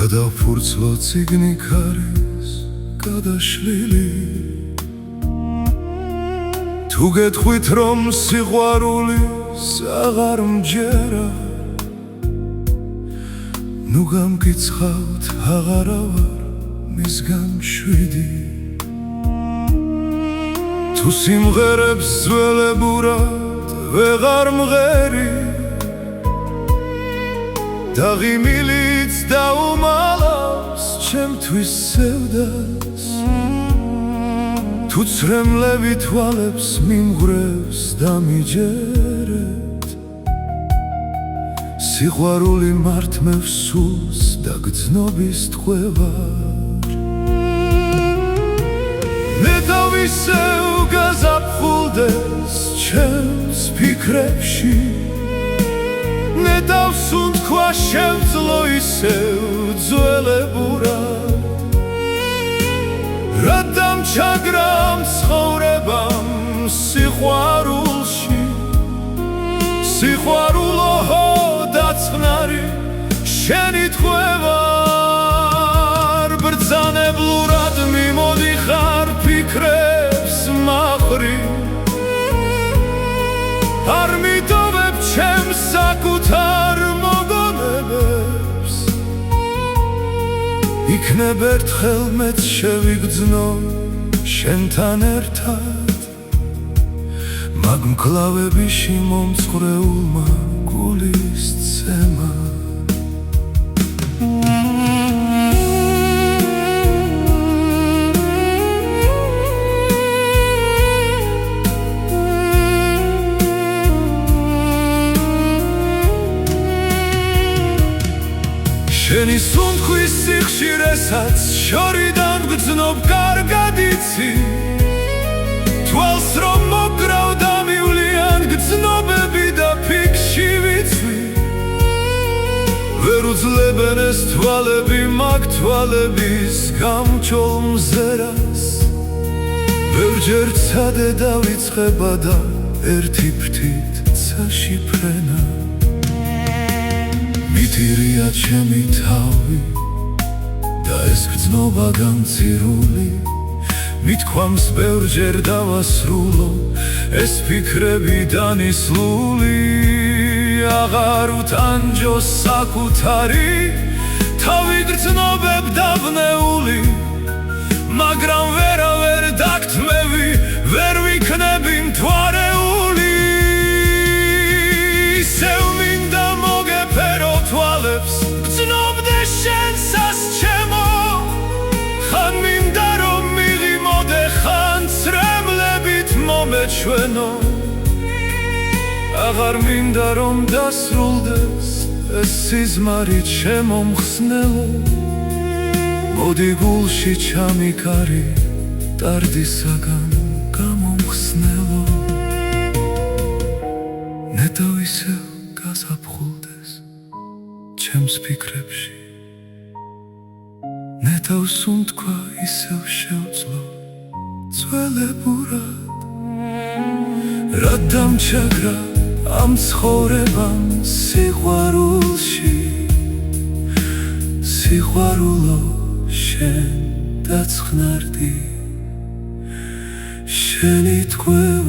გადავფურცლო წიგნი ქარის გადაშლილი თუ გეტყვით რომ სიყვარულის აღარ მჯერა ნუ გამკიცხავთ აღარა ვარ მისგან მშვიდი თუ სიმღერებს ძველებურად ვეღარ მღერი და ღიმილიც დაუმალავს ჩემთვის სევდას თუ ცრემლები თვალებს მიმღვრევს და მიჯერეთ სიყვარული მართმევს სულს და გრძნობის თყვევარ მე თავისევ გაზაფხულდეს ჩემს ფიქრებში მე დავსუნთქვა შევძლო ისევ ძველებურად რა დამჩაგრა მცხოვრებამ სიყვარულში სიყვარულო დაწყნარი შენი თყვევარ ბრძანებლურად მიმოდიხარ ფიქრებს მაყრი არ მიტოვებ ჩემს საკუთარ მოგონებებს იქნებ ერთხელ მეც შევიგრძნო შენთან ერთად მაგ მკლავებში მომცხრეულმა გულის ცემა შენი სუნთქვის სიხშირესაც შორიდან გრძნობ კარგად იცი თვალს რომ მოკრავ დამივლიან გრძნობები და ფიქში ვიცვი ვერ უძლებენ ეს თვალები მაგ თვალების გამჭოლ მზერას ბევრჯერ ცადე დავიწყება და ერთი ფრთით ცაში ფრენა მიტირია ჩემი თავი და ეს გრძნობა გამცირული მithქვამს ბევრჯერ დავასრულო ეს ფიქრები დანისლული აღარ ვტანჯო საკუთარი თავი გრძნობებ დაბნეული მაგრამ ვერავერ დაგთმევი ვერ ვიქნები მთვარეული ისევ მინდა მოგეფერო თვალებს გრძნობდე შენსას ჩემო ხან მინდა რომ მიღიმოდე ხან ცრემლებით მომეჩვენო აღარ მინდა რომ დასრულდეს ეს სიზმარი ჩემო მხსნელო მოდი გულში ჩამიკარი ტარდისაგან გამომხსნელო ნეტო ისევ გაზაფხულდეს ჩემს ფიქრებში ნეტო სუნთქვა ისევ შევძლო ძველებურად რა დამჩაგრა ამ ცხოვრებამ სიყვარულში სიყვარულო შენ დაწყნარდი შენი თყვევ